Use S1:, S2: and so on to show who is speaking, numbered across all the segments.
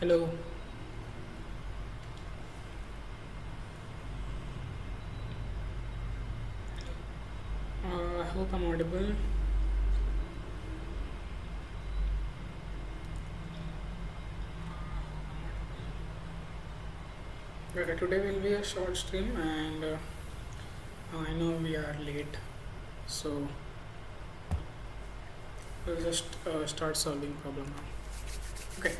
S1: Hello. I hope I'm audible. Okay, today will be a short stream, and I know we are late, so we'll just start solving problem now. Okay.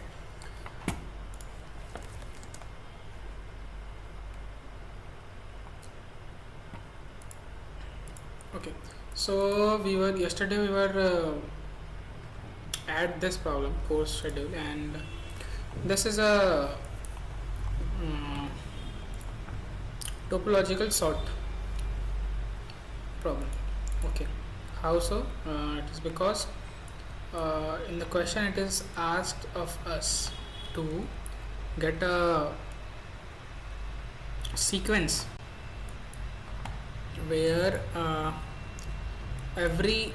S1: Okay. So yesterday we were at this problem course schedule, and this is a topological sort problem. Okay, how so? It is because in the question it is asked of us to get a sequence where every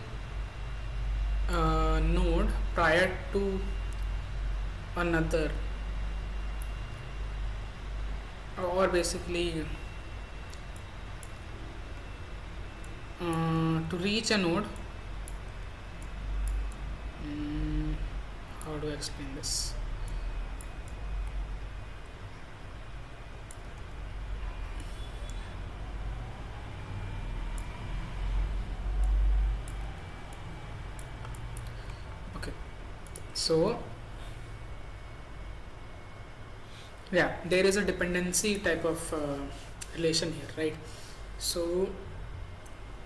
S1: node prior to another, or basically to reach a node, how do I explain this? Okay, so yeah, there is a dependency type of relation here, right? So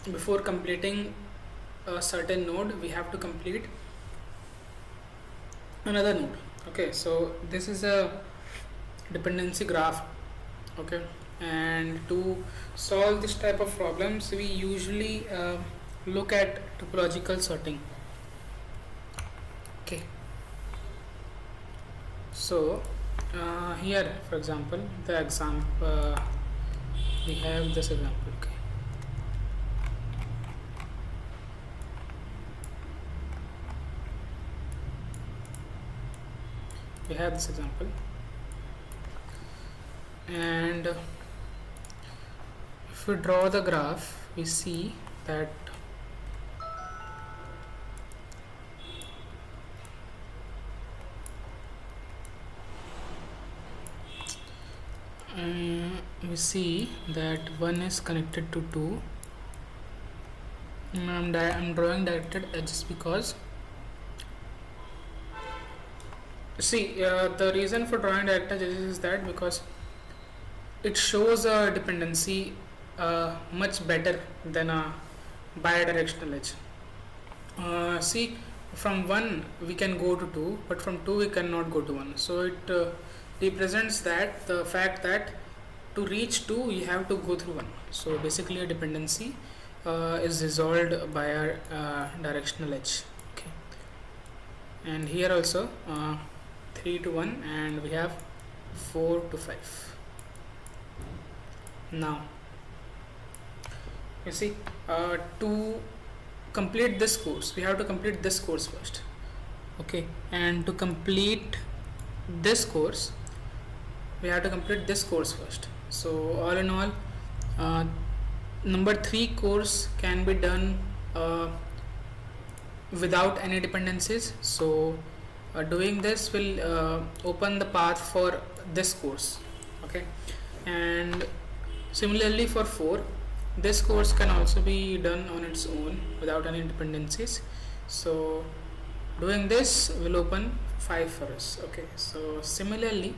S1: before completing a certain node, we have to complete another node. Okay, so this is a dependency graph. Okay, and to solve this type of problems, we usually look at topological sorting. Okay, so here, for example, the example we have this example. Okay, we have this example, and if we draw the graph, we see that one is connected to 2. I'm drawing directed edges because the reason for drawing directed edges is that because it shows a dependency much better than a bidirectional edge. From 1 we can go to 2, but from 2 we cannot go to 1. So it represents that the fact that to reach 2 you have to go through 1. So basically a dependency is resolved by a directional edge. Okay, and here also 3 to 1, and we have 4 to 5. Now you see, to complete this course we have to complete this course first. Okay, and to complete this course we have to complete this course first. So all in all, number 3 course can be done without any dependencies. So doing this will open the path for this course. Okay, and similarly for 4, this course can also be done on its own without any dependencies. So doing this will open 5 for us. Okay, so similarly,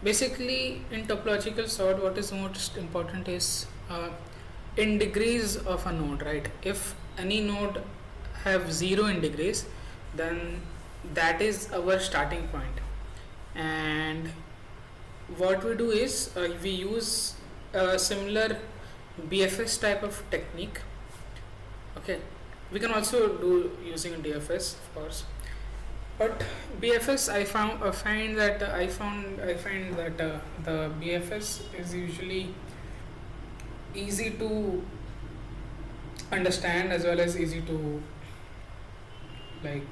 S1: basically in topological sort, what is most important is in degrees of a node, right? If any node have 0 in degrees, then that is our starting point. And what we do is we use a similar BFS type of technique. Okay, we can also do using DFS, of course, but BFS I find that the BFS is usually easy to understand as well as easy to, like,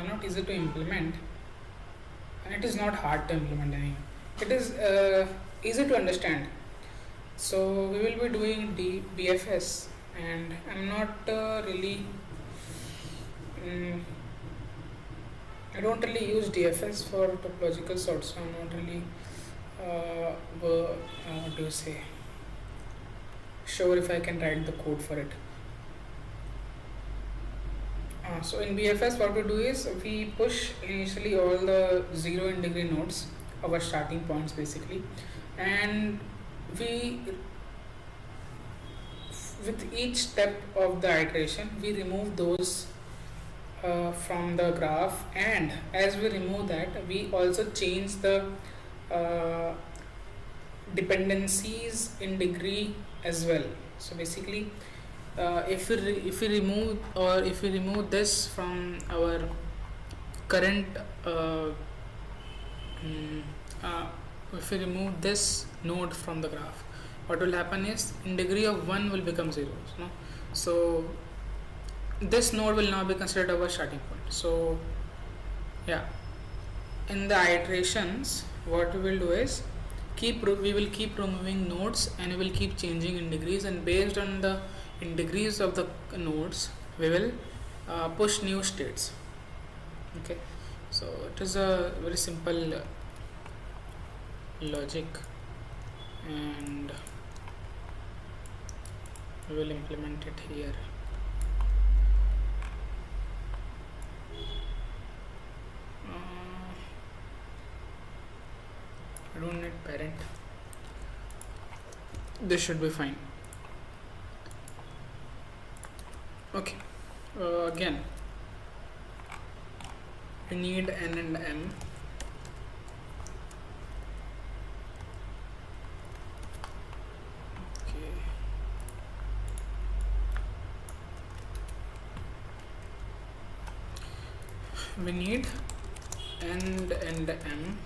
S1: not easy to implement, and it is not hard to implement anyway. It is easy to understand. So we will be doing BFS, and I'm not really. I don't really use DFS for topological sorts, so I'm not really what do you say, sure if I can write the code for it. So in BFS, what we do is we push initially all the 0 in degree nodes, our starting points basically, and we, with each step of the iteration, we remove those from the graph, and as we remove that, we also change the uh, dependencies in degree as well. So basically, if we remove this from our current mm, uh, if we remove this node from the graph, what will happen is in degree of 1 will become 0. No? So this node will now be considered our starting point. So yeah, in the iterations, what we will do is we will keep removing nodes, and we will keep changing in degrees, and based on the in degrees of the nodes, we will push new states. Okay, so it is a very simple logic, and we will implement it here. I don't need parent. This should be fine. Okay. Again, we need n and m. Okay. We need n and m.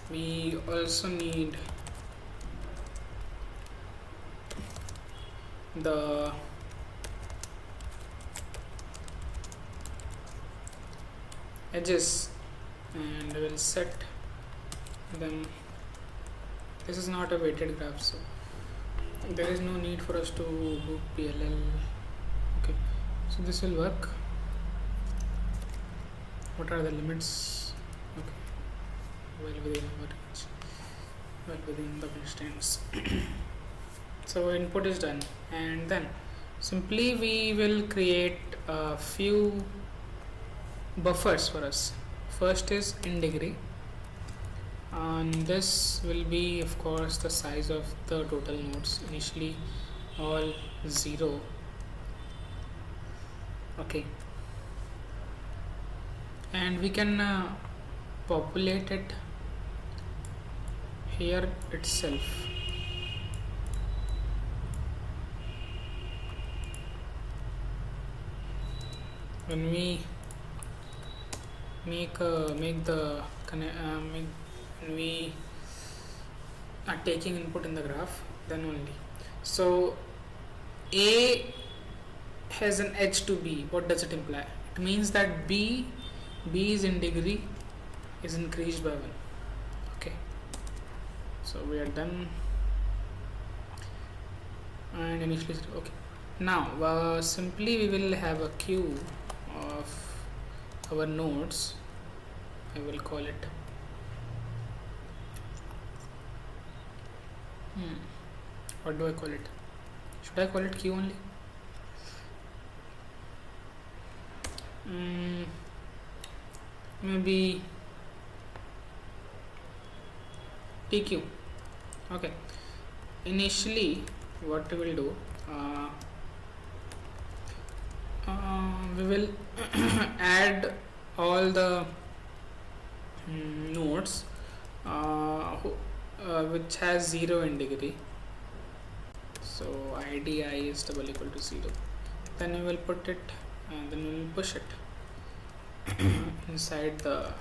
S1: We also need the edges, and we'll set them. This is not a weighted graph, so there is no need for us to do PLL. Okay, so this will work. What are the limits? Okay, well within our range, well within the constraints. So input is done, and then simply we will create a few buffers for us. First is in degree, and this will be of course the size of the total nodes, initially all 0. Okay, and we can populate it here itself. When we when we are taking input in the graph, then only. So A has an edge to B. What does it imply? It means that B is in degree is increased by 1. Okay, so we are done, and initially okay. Now simply we will have a queue of our nodes. I will call it what do I call it? Should I call it queue only? Maybe PQ. Okay, initially what we will do, we will add all the nodes which has 0 in degree. So id I is double equal to 0. Then we will put it, and then we will push it inside the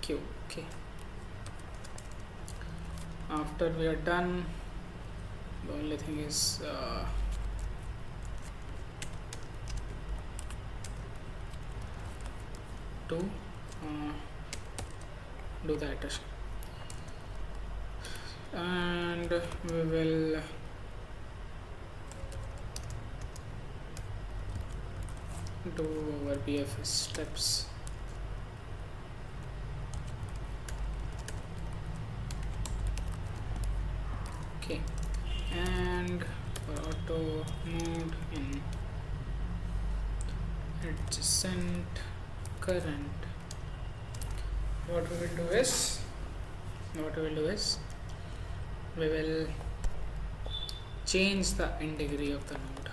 S1: queue. Okay, after we are done, the only thing is to do the iteration, and we will do our BFS steps. Okay, and for auto node in adjacent current, what we will do is we will change the end degree of the node,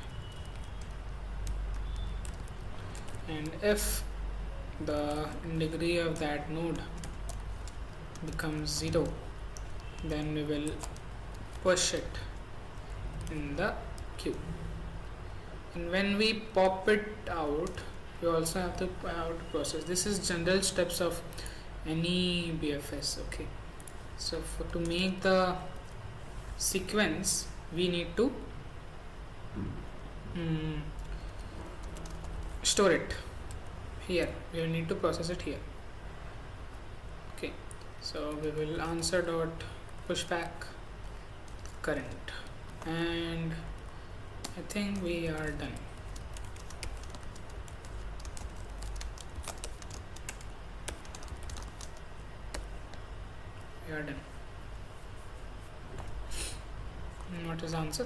S1: and if the end degree of that node becomes 0, then we will push it in the queue, and when we pop it out, you also have to process. This is general steps of any BFS. Okay, so to make the sequence, we need to store it here. We need to process it here. Okay, so we will answer dot pushback current, and I think we are done. We are done. What is the answer?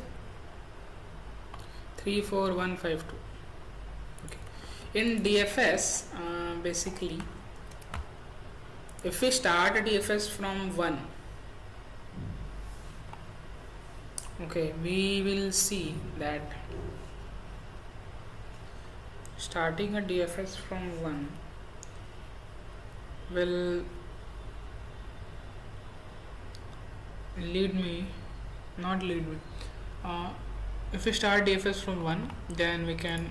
S1: 34152. Okay. In DFS, basically, if we start a DFS from 1, okay, we will see that starting a DFS from 1 will not lead me. If we start DFS from 1, then we can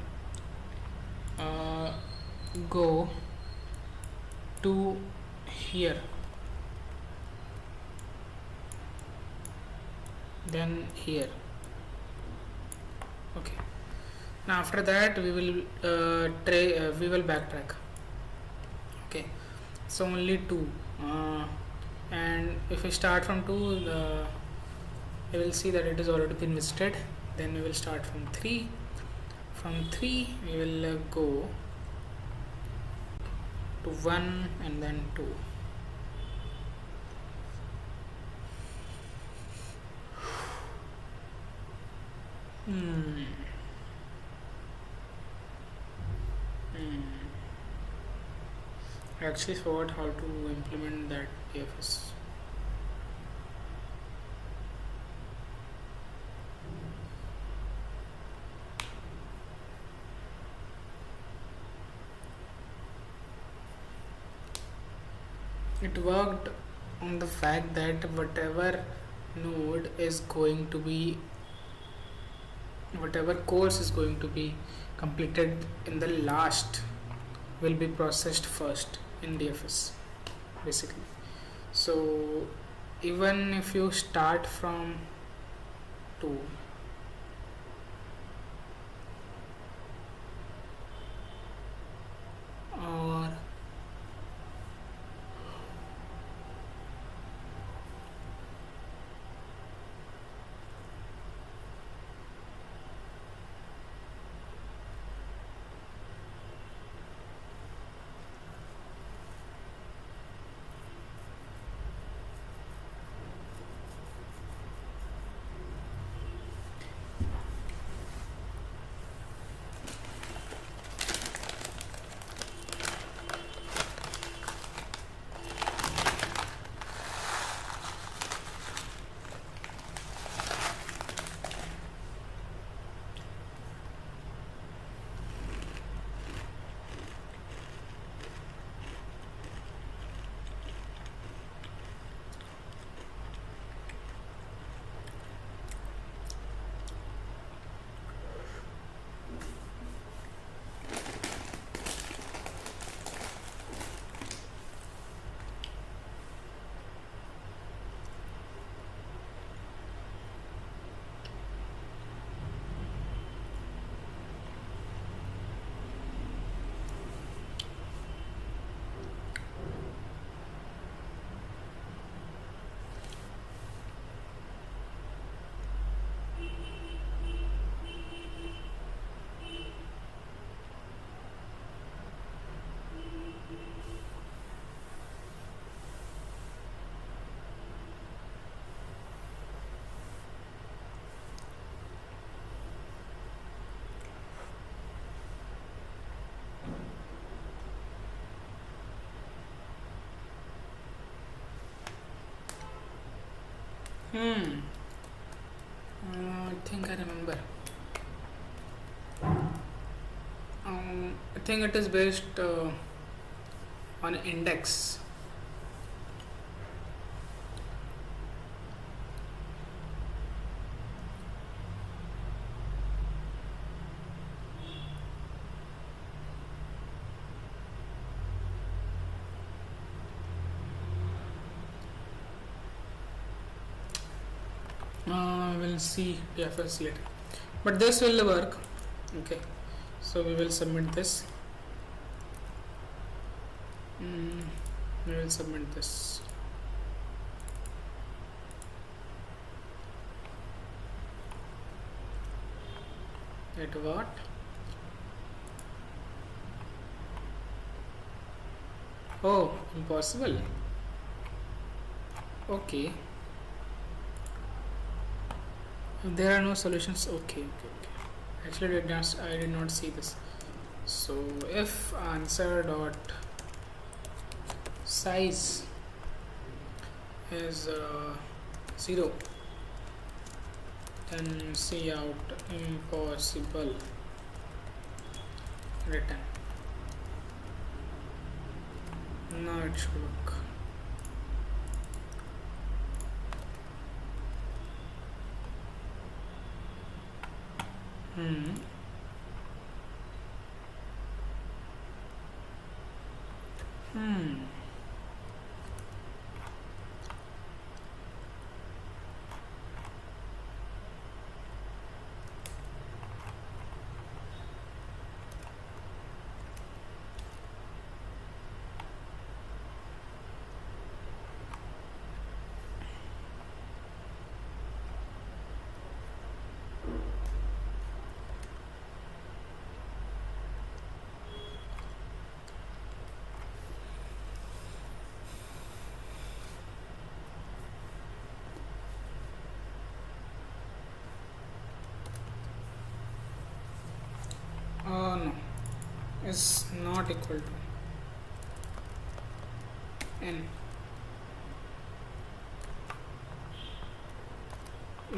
S1: go to here, then here. Okay, now after that we will backtrack. Okay, so only 2, and if we start from 2, we will see that it has already been visited. Then we will start from 3. From 3 we will go to 1 and then 2. I actually forgot how to implement that DFS. It worked on the fact that whatever course is going to be completed in the last will be processed first in DFS, basically. So even if you start from 2, or Hmm. I think I remember. I think it is based on index. We'll see TFS later, but this will work. Okay, so we will submit this. We will submit this. At what? Oh, impossible. Okay. If there are no solutions, okay. Actually, I did not see this. So if answer dot size is 0, then see out impossible written. Now it should work. Hmm. No, is not equal to n.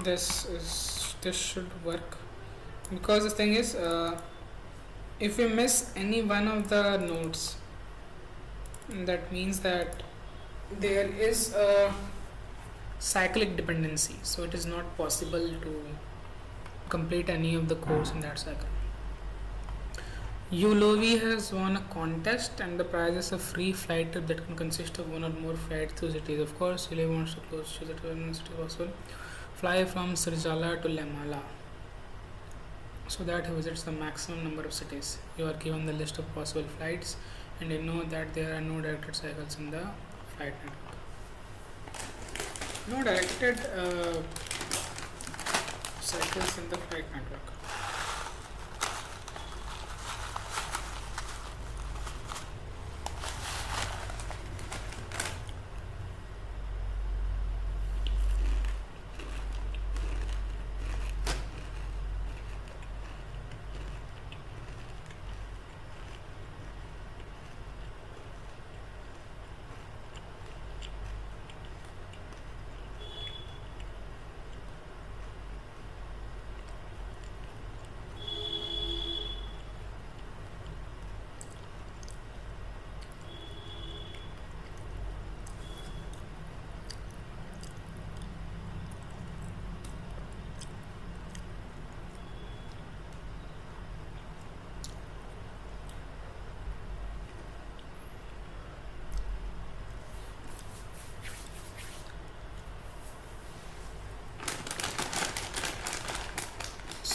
S1: This should work, because the thing is, if we miss any one of the nodes, that means that there is a cyclic dependency, so it is not possible to complete any of the codes in that cycle. Ulovi has won a contest, and the prize is a free flight trip that can consist of one or more flights through cities. Of course, Ulovi wants to close to the city possible. Fly from Sirjala to Lemala, so that he visits the maximum number of cities. You are given the list of possible flights, and you know that there are no directed cycles in the flight network. No directed cycles in the flight network.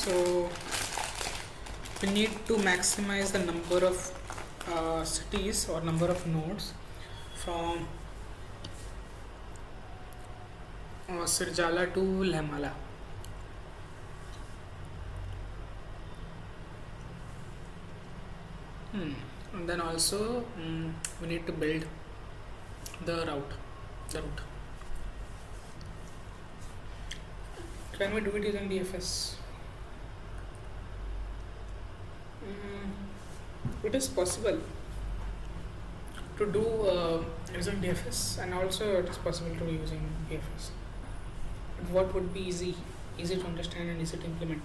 S1: So we need to maximize the number of cities or number of nodes from Sirjala to Lemala. And then also we need to build the route. Can we do it using DFS? It is possible to do using DFS, and also it is possible to do using DFS. what would be easy to understand and easy to implement.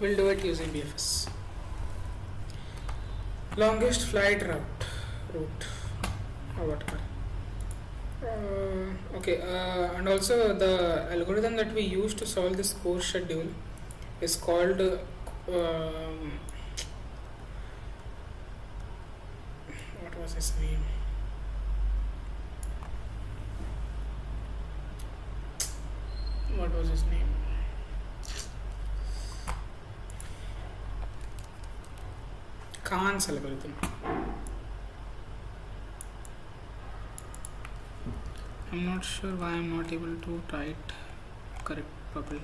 S1: We'll do it using BFS. Longest flight route or whatever. Okay, and also the algorithm that we use to solve this course schedule is called what was his name? What was his name? Khan's algorithm. I'm not sure why I'm not able to write correct properly.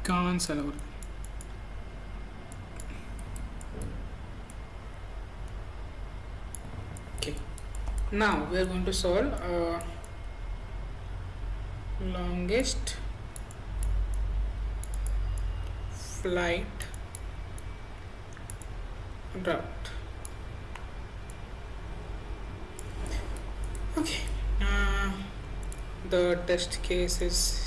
S1: Khan's algorithm. Okay, now we are going to solve longest flight route. Okay, the test case is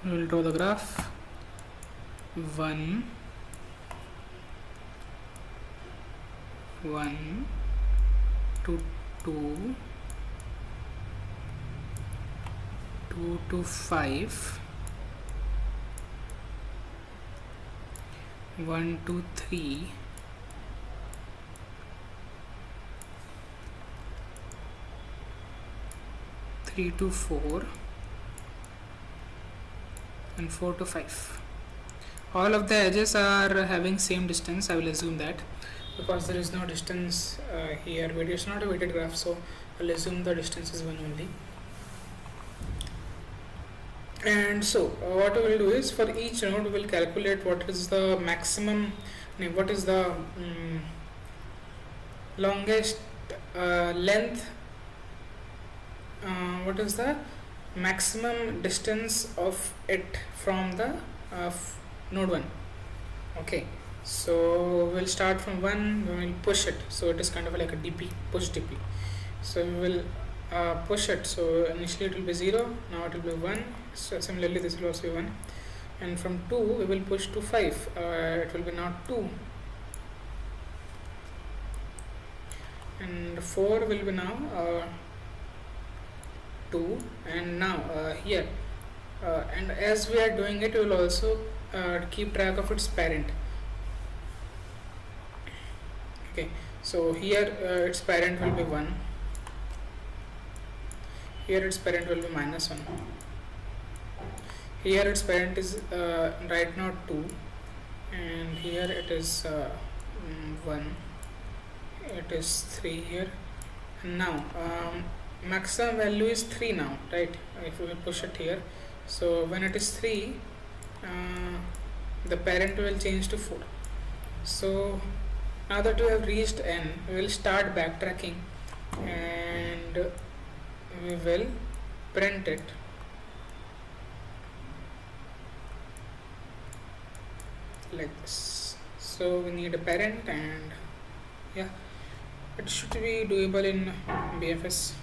S1: we will draw the graph 1 1 to 2 2 to 5 1 to 3 3 to 4 and 4 to 5. All of the edges are having same distance. I will assume that because there is no distance here. It is not a weighted graph, so I'll assume the distance is 1 only. And so what we will do is for each node we will calculate what is the maximum, what is the longest length, what is the maximum distance of it from the node 1. Okay, so we'll start from 1, we will push it, so it is kind of like a DP, push DP. So we will push it, so initially it will be 0, now it will be 1, so similarly this will also be 1, and from 2 we will push to 5, it will be now 2, and 4 will be now 2, and now here and as we are doing it we will also keep track of its parent. Okay, so here its parent will be 1, here its parent will be -1, here its parent is right now 2, and here it is 1, it is 3 here, and now maximum value is 3 now, right? If we push it here, so when it is 3 the parent will change to 4. So now that we have reached n, we will start backtracking and we will print it like this. So we need a parent, and yeah, it should be doable in BFS.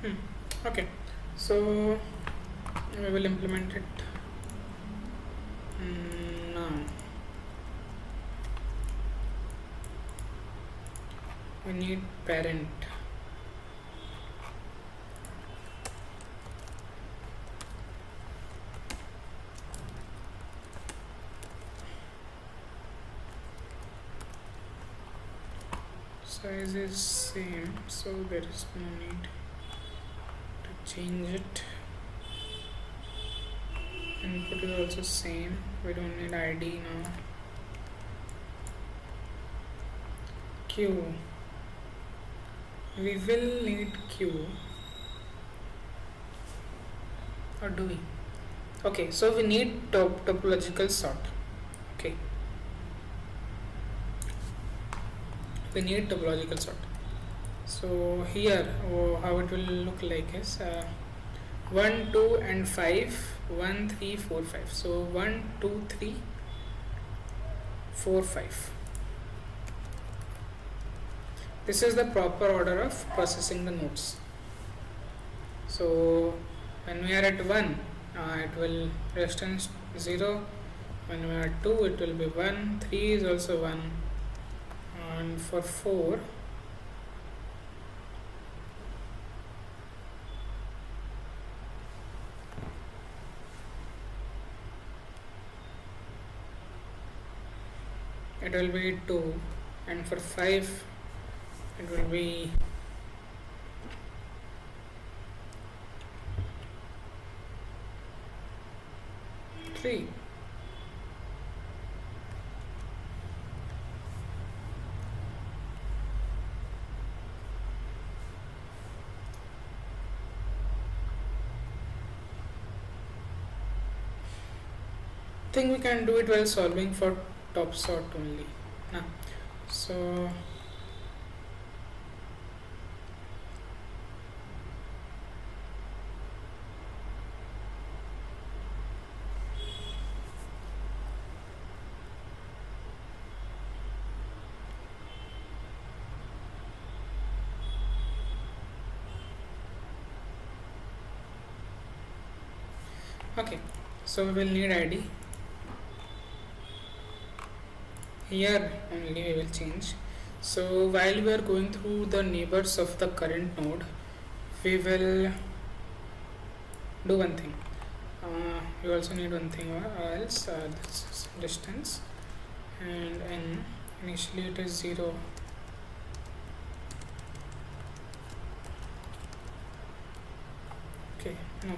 S1: Okay, so we will implement it now. We need parent. Size is same, so there is no need to change it. Input is also same, we don't need id now. Q, we will need Q, or do we? Okay, so we need topological sort. Okay, we need topological sort. So here how it will look like is 1 2 and 5 1 3 4 5. So 1 2 3 4 5. This is the proper order of processing the nodes. So when we are at 1, it will resistance 0. When we are at 2, it will be 1. 3 is also 1, and for 4 it will be 2, and for 5 it will be 3. I think we can do it while solving for top sort only. So okay, so we will need id. Here only we will change. So while we are going through the neighbors of the current node, we will do one thing. You also need one thing, or else this is distance, and n initially it is 0. Okay, no,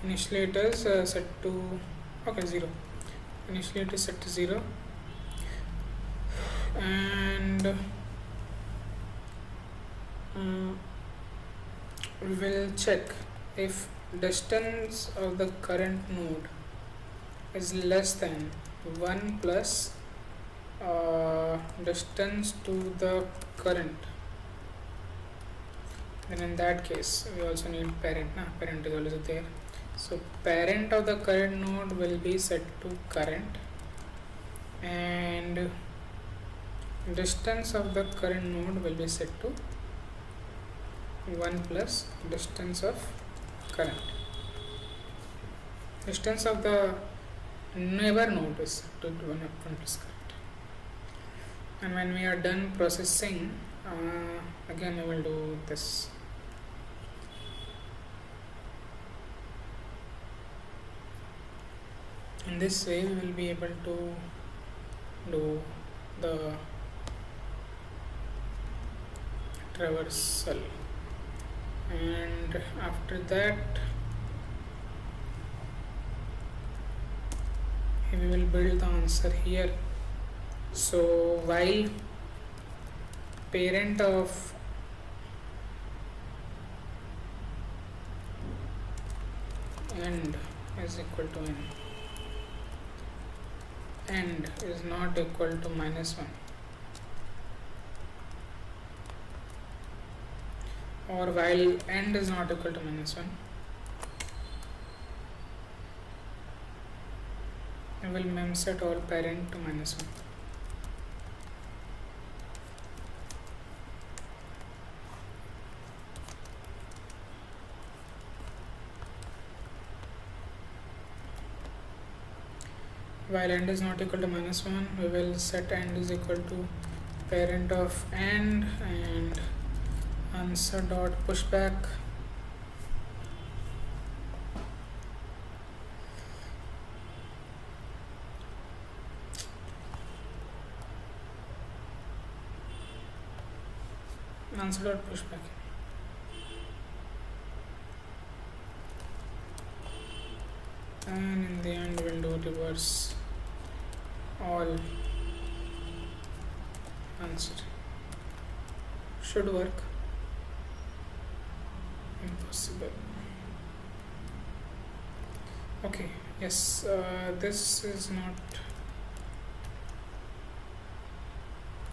S1: initially it is set to 0. Initially it is set to 0, and we will check if distance of the current node is less than 1 plus distance to the current, then in that case we also need parent. Parent is also there, so parent of the current node will be set to current, and distance of the current node will be set to 1 plus distance of current. Distance of the neighbor node is set to 1 plus current. And when we are done processing, again we will do this. In this way we will be able to do the traversal, and after that we will build the answer here. So while parent of end is equal to n, end is not equal to -1, or while end is not equal to -1, I will memset all parent to -1. while end is not equal to -1, we will set end is equal to parent of end and answer dot pushback. Answer dot pushback. And in the end we'll do reverse all answer. Should work. Impossible. Okay, yes, this is not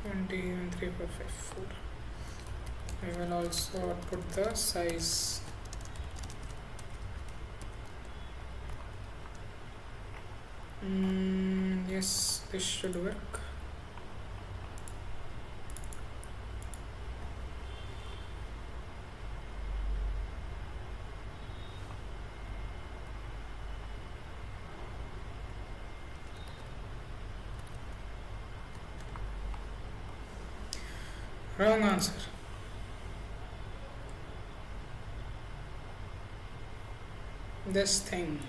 S1: 20, 1, 3, 4, 5, 4. We will also put the size. Yes, this should work. Wrong answer. This thing.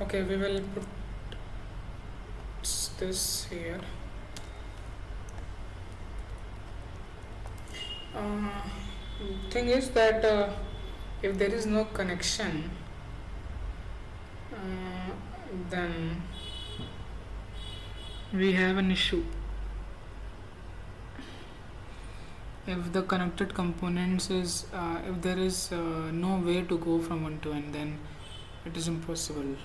S1: Okay, we will put this here. Thing is that if there is no connection, then we have an issue. If the connected components is if there is no way to go from one to n, then it is impossible.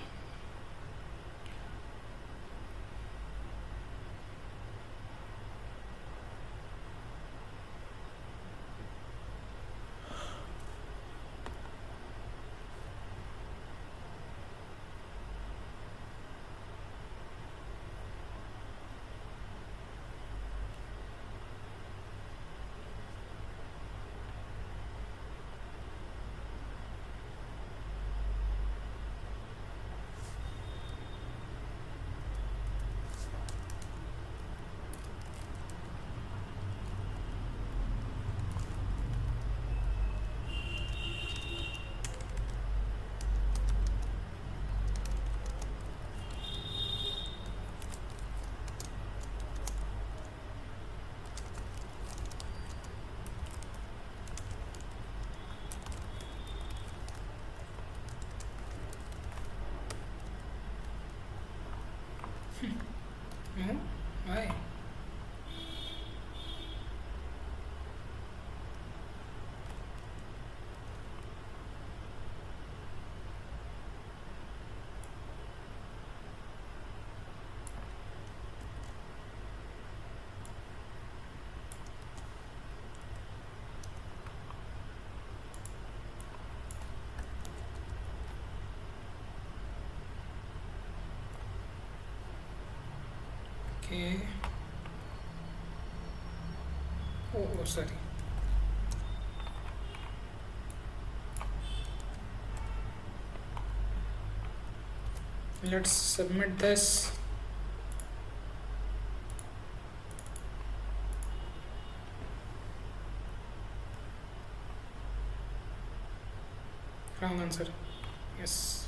S1: No? Why? Okay. Oh, sorry. Let's submit this. Wrong answer. Yes.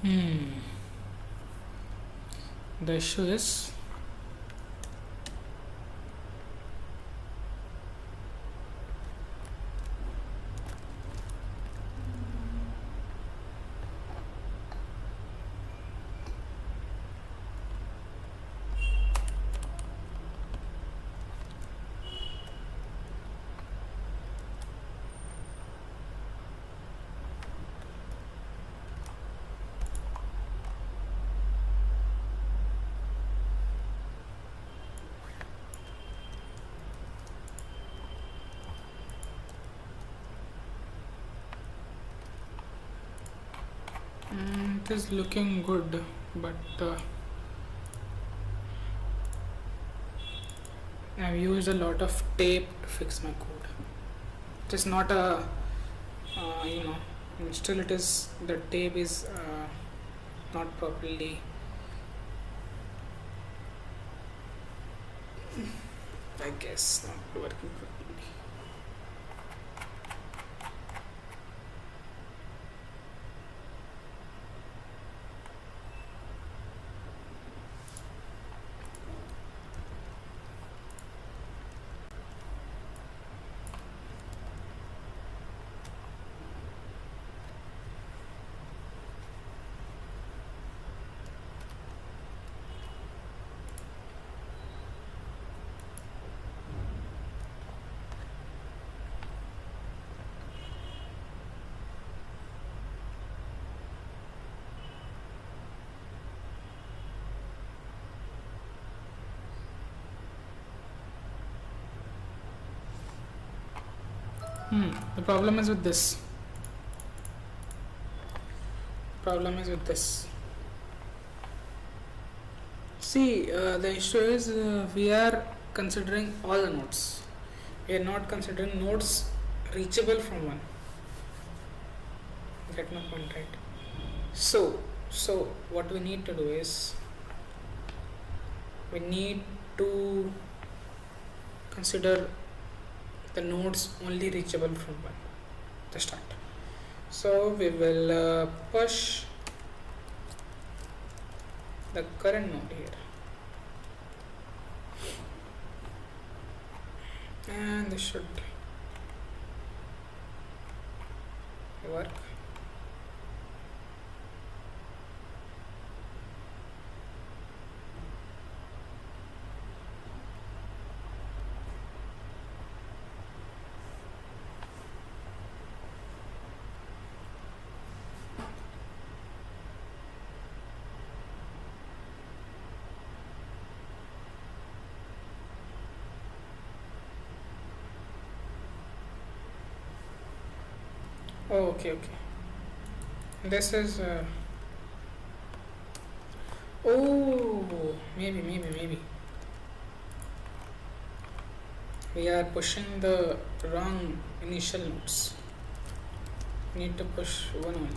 S1: Hmm. The issue is it is looking good, but I've used a lot of tape to fix my code. It is not a still it is, the tape is not properly, I guess, not working properly. The problem is with this. See, the issue is we are considering all the nodes. We are not considering nodes reachable from one. Get my point, right? So what we need to do is we need to consider the nodes only reachable from one, the start. So we will push the current node here, and this should work. Oh, okay. This is maybe we are pushing the wrong initial nodes. Need to push one only.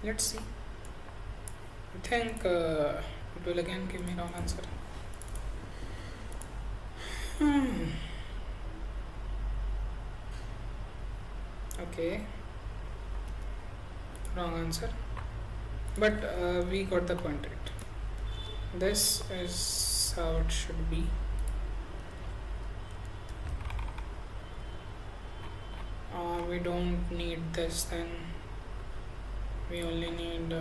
S1: Let's see. I think it will again give me wrong answer. Okay, wrong answer, but we got the point right. This is how it should be. We don't need this, then we only need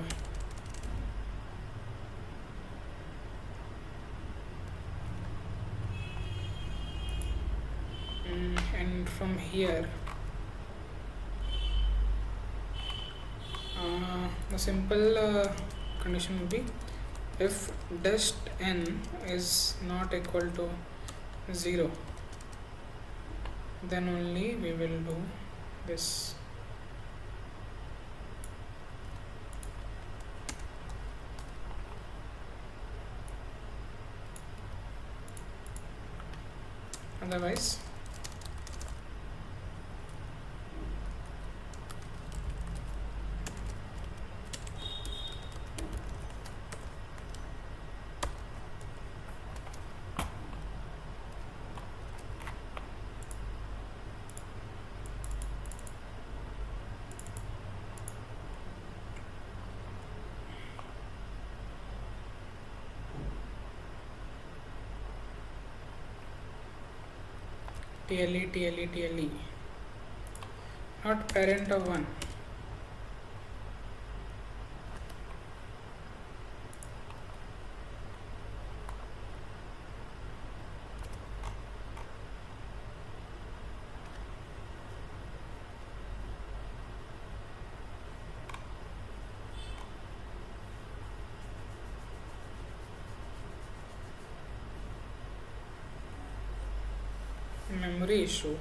S1: and from here the simple condition would be if dist n is not equal to 0, then only we will do this. Otherwise TLE, not parent of 1. Memory issue.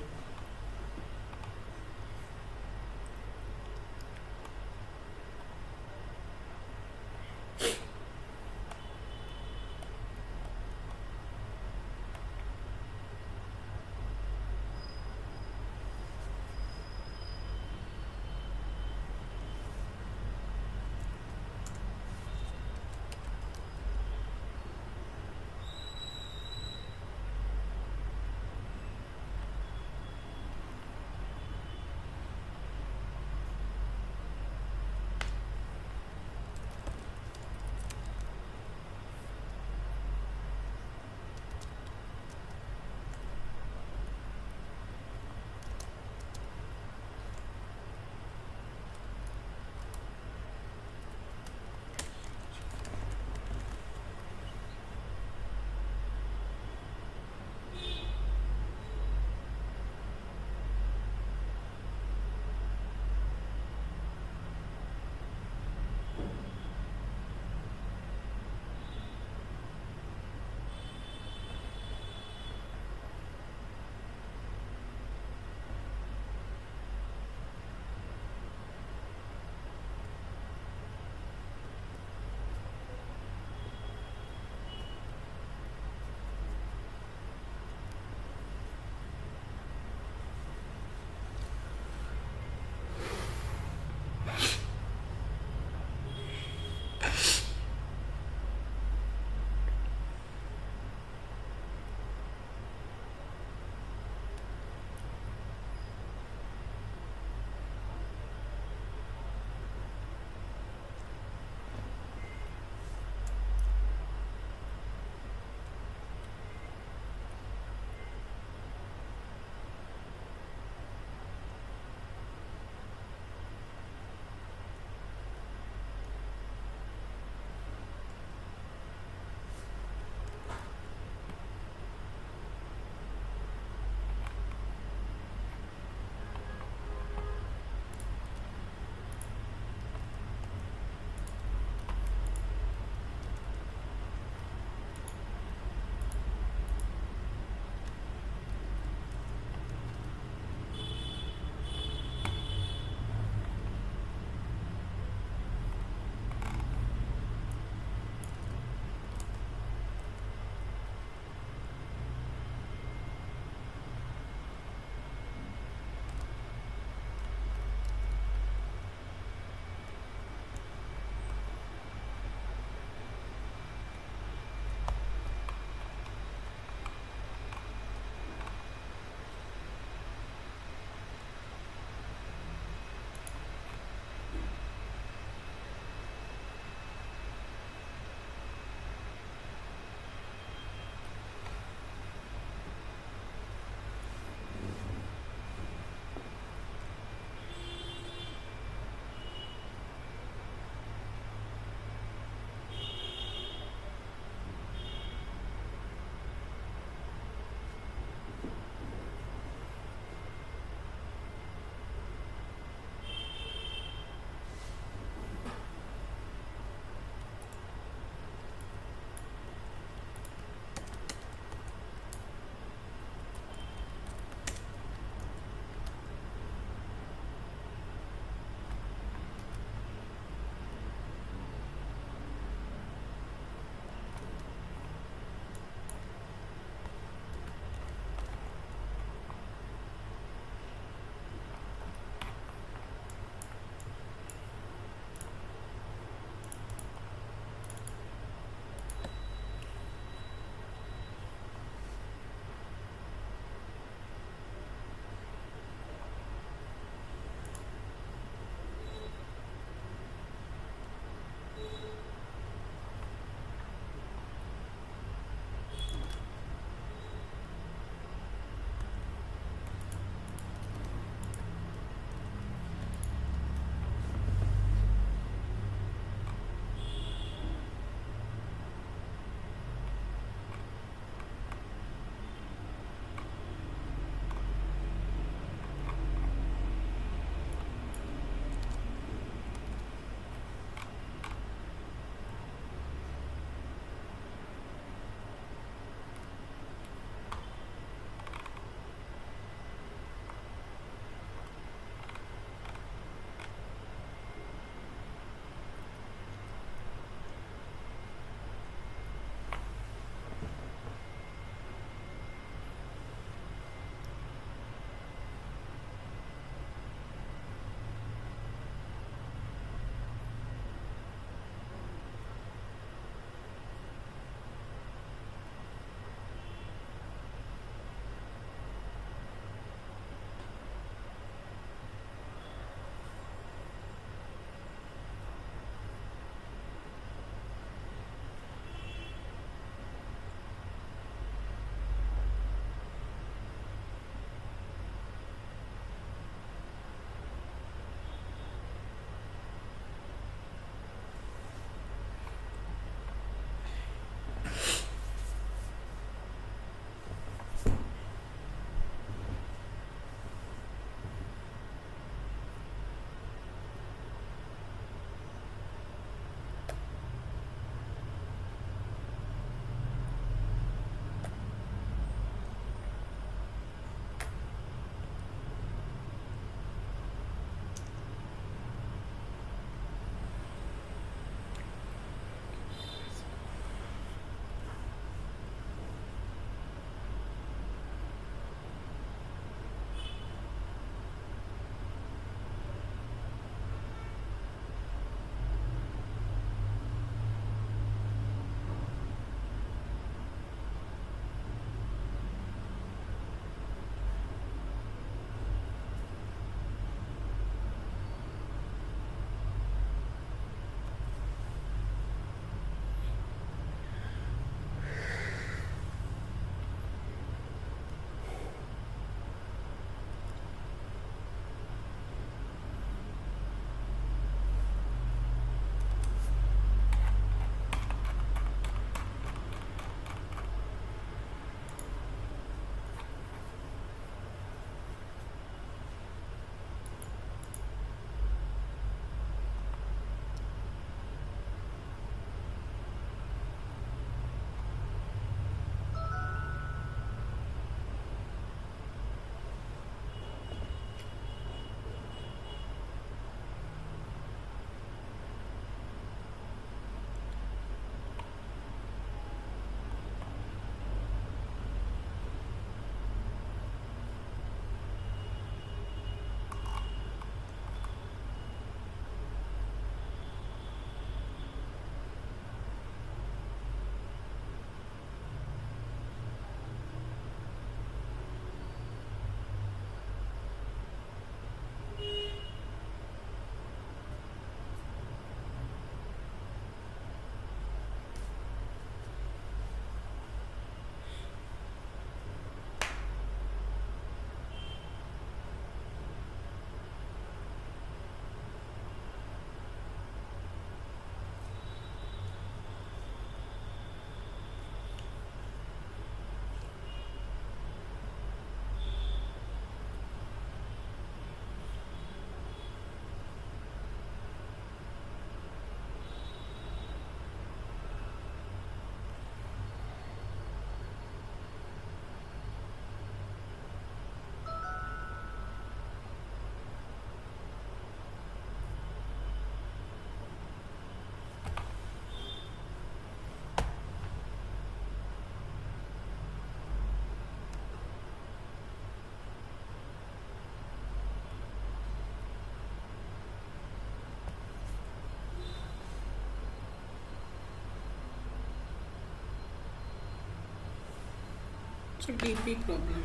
S1: It's a DP problem.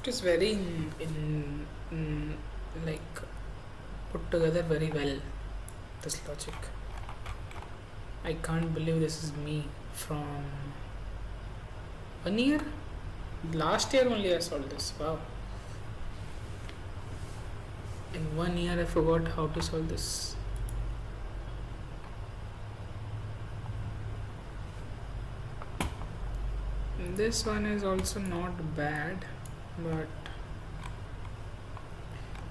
S1: It is very like put together very well, this logic. I can't believe this is me from 1 year. Last year only I solved this. Wow. In 1 year I forgot how to solve this. This one is also not bad, but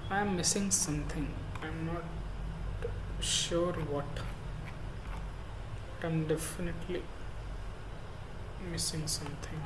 S1: I am missing something. I'm not sure what. But I'm definitely missing something.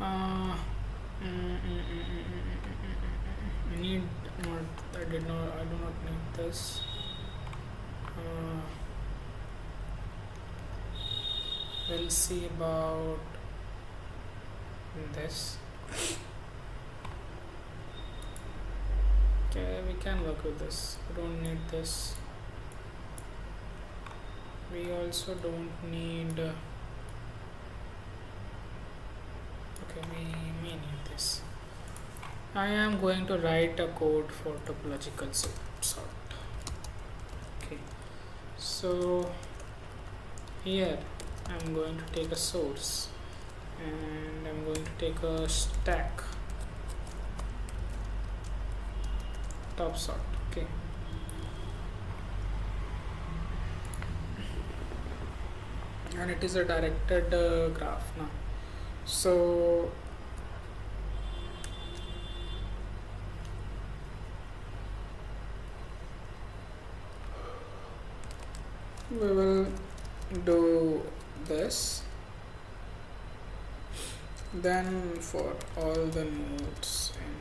S1: uh, I need not, I did not, I do not need this. We'll see about this. Okay, we can work with this. We don't need this. We also don't need okay, we may need this. I am going to write a code for topological sort. Okay, so here I'm going to take a source and I'm going to take a stack top sort. Okay, and it is a directed graph now. So we will do this, then for all the nodes in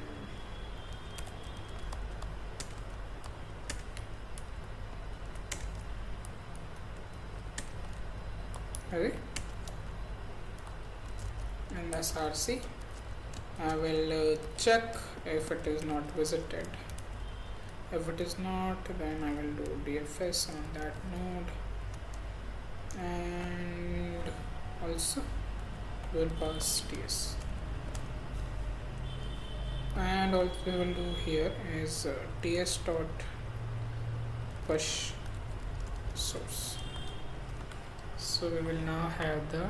S1: src, I will check if it is not visited. If it is not, then I will do DFS on that node, and also will pass TS. And all we will do here is TS dot push source. So we will now have the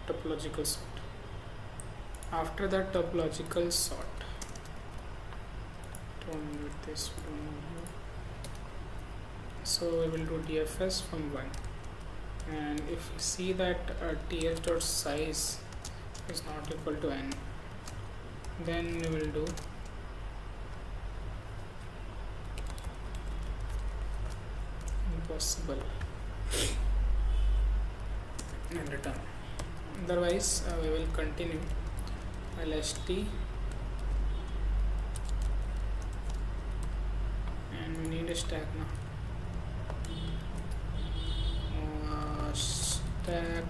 S1: topological sort. After the topological sort, don't need this, so we will do DFS from 1, and if you see that TS dot size is not equal to n, then we will do impossible and return. Otherwise we will continue lst, and we need a stack now. Stack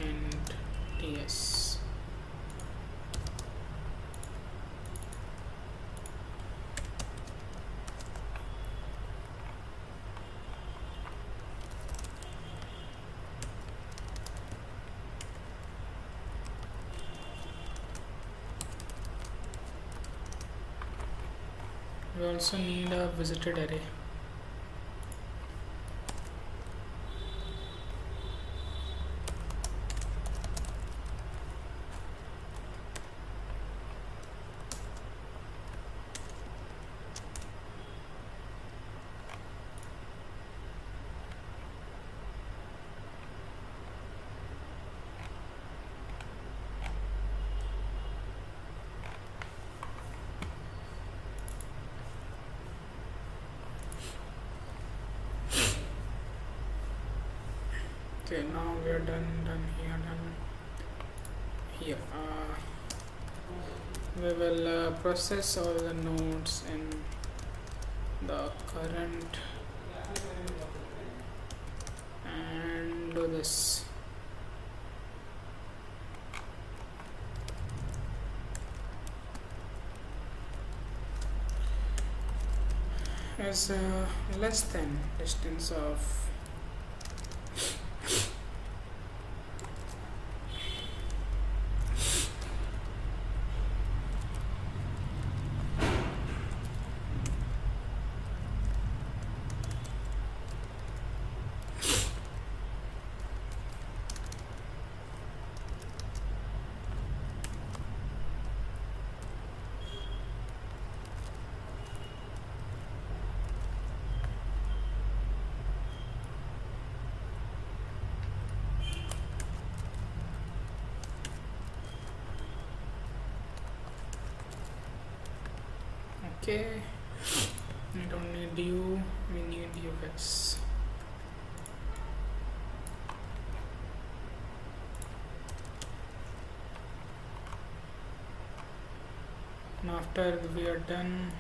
S1: and TS. We also need a visited array. Okay, now we are done here. We will process all the nodes in the current and do this. As less than distance of okay, we don't need u, we need ux. after we are done,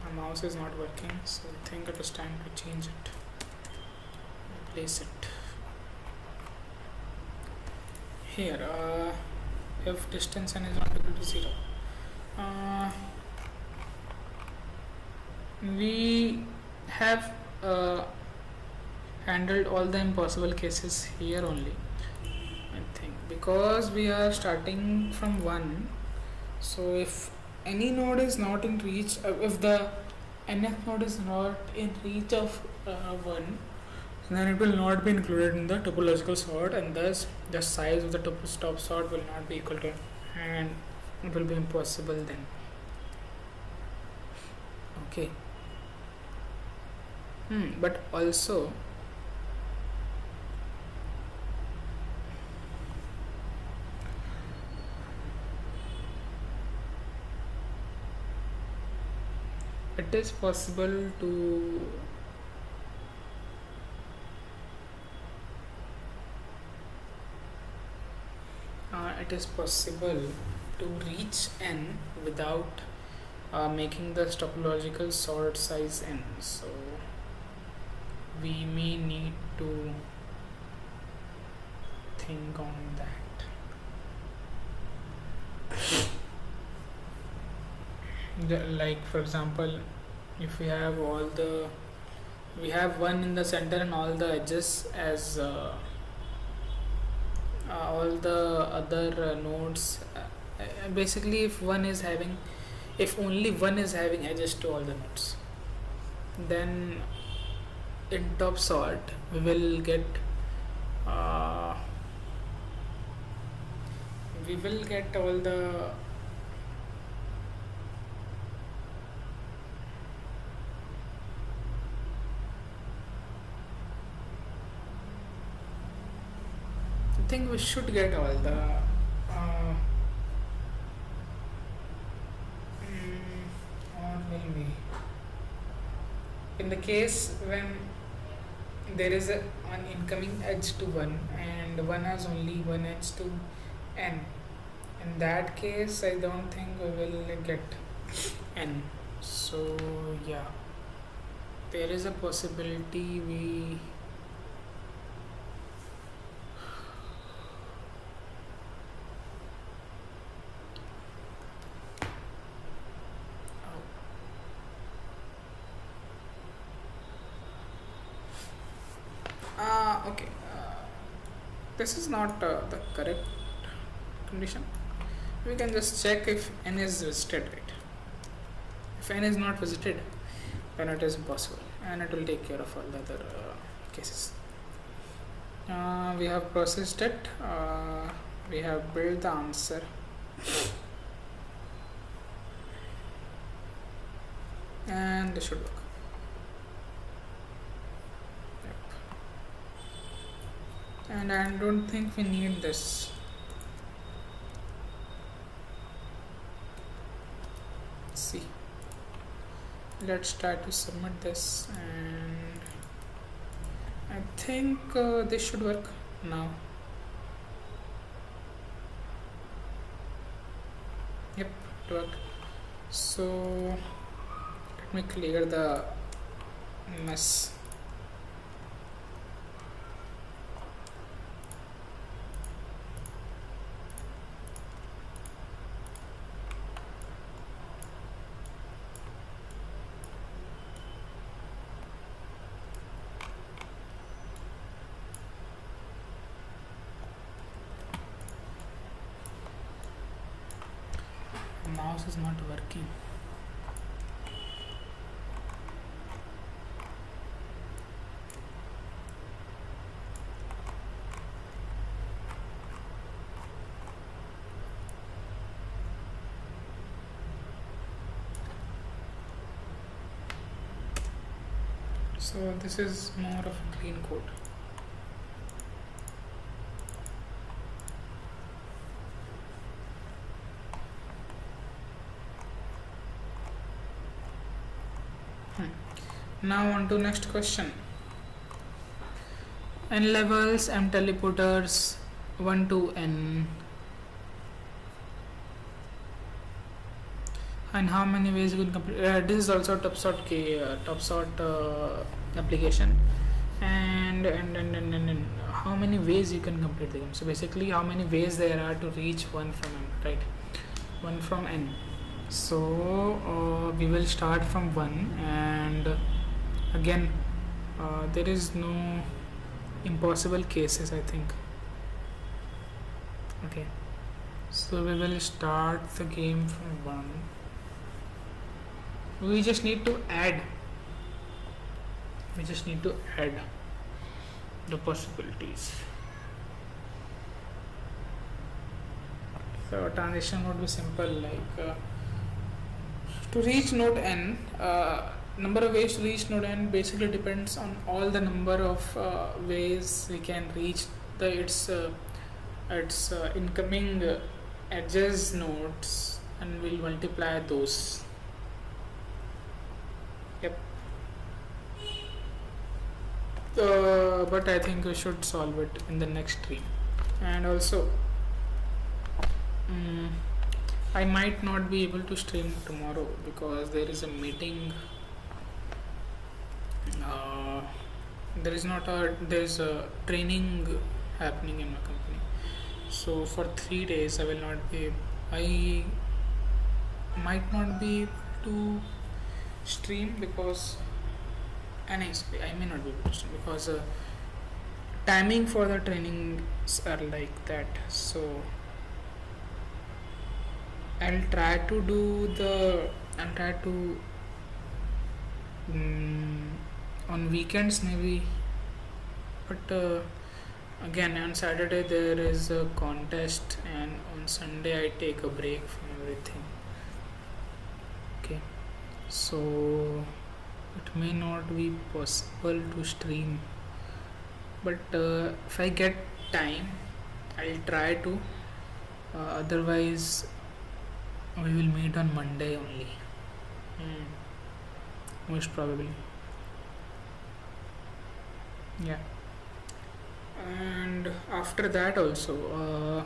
S1: my mouse is not working, so I think it is time to change it, replace it. Here, if distance n is not equal to 0, we have handled all the impossible cases here only, I think, because we are starting from 1. So if any node is not in reach, if the nth node is not in reach of 1, then it will not be included in the topological sort, and thus the size of the top sort will not be equal to, and it will be impossible then. Okay. But also it is possible to reach n without making the topological sort size n. So we may need to think on that. Like for example, if we have we have 1 in the center and all the edges as all the other nodes. Basically, if only one is having edges to all the nodes, then in top sort we will get all the I think we should get all the or will we, in the case when there is an incoming edge to 1 and 1 has only one edge to n, in that case I don't think we will get n. So yeah, there is a possibility we okay, this is not the correct condition. We can just check if n is visited, right? If n is not visited, then it is impossible, and it will take care of all the other cases. We have processed it, we have built the answer, and this should work. And I don't think we need this. Let's see. Let's try to submit this, and I think this should work now. Yep, it worked. So let me clear the mess. Mouse is not working. So this is more of a clean code. Now on to next question. N levels, M teleporters, 1 to N. And how many ways you can complete? This is also top sort application. And how many ways you can complete the game. So basically, how many ways there are to reach 1 from N, right? 1 from N. So we will start from 1, and again, there is no impossible cases, I think. Okay, so we will start the game from 1. We just need to add the possibilities. So transition would be simple, like to reach node n, number of ways to reach node n basically depends on all the number of ways we can reach its incoming edges nodes, and we'll multiply those. Yep. But I think we should solve it in the next stream. And also, I might not be able to stream tomorrow because there is a meeting. There is a training happening in my company. So for 3 days, I might not be able to stream because, and I may not be able to stream because timing for the trainings are like that. So I'll try to on weekends maybe, but again on Saturday there is a contest, and on Sunday I take a break from everything. Okay, so it may not be possible to stream, but if I get time I'll try to, otherwise we will meet on Monday only, most probably. Yeah, and after that also,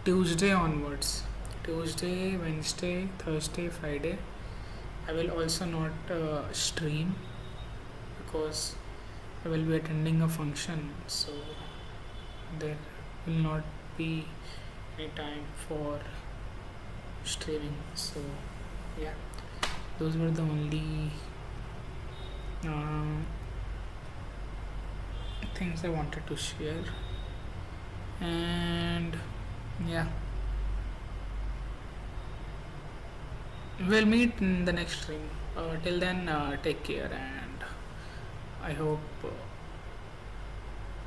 S1: Tuesday onwards, Tuesday, Wednesday, Thursday, Friday, I will also not stream because I will be attending a function, so there will not be any time for streaming. So yeah, those were the only things I wanted to share, and yeah, we'll meet in the next stream. Till then, take care, and I hope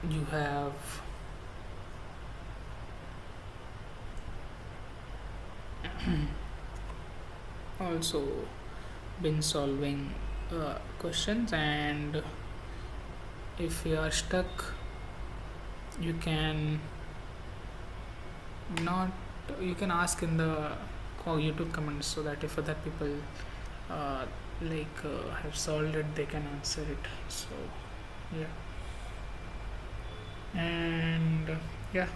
S1: you have also been solving questions, and if you are stuck, you can not you can ask in the YouTube comments, so that if other people have solved it, they can answer it. So yeah, and yeah,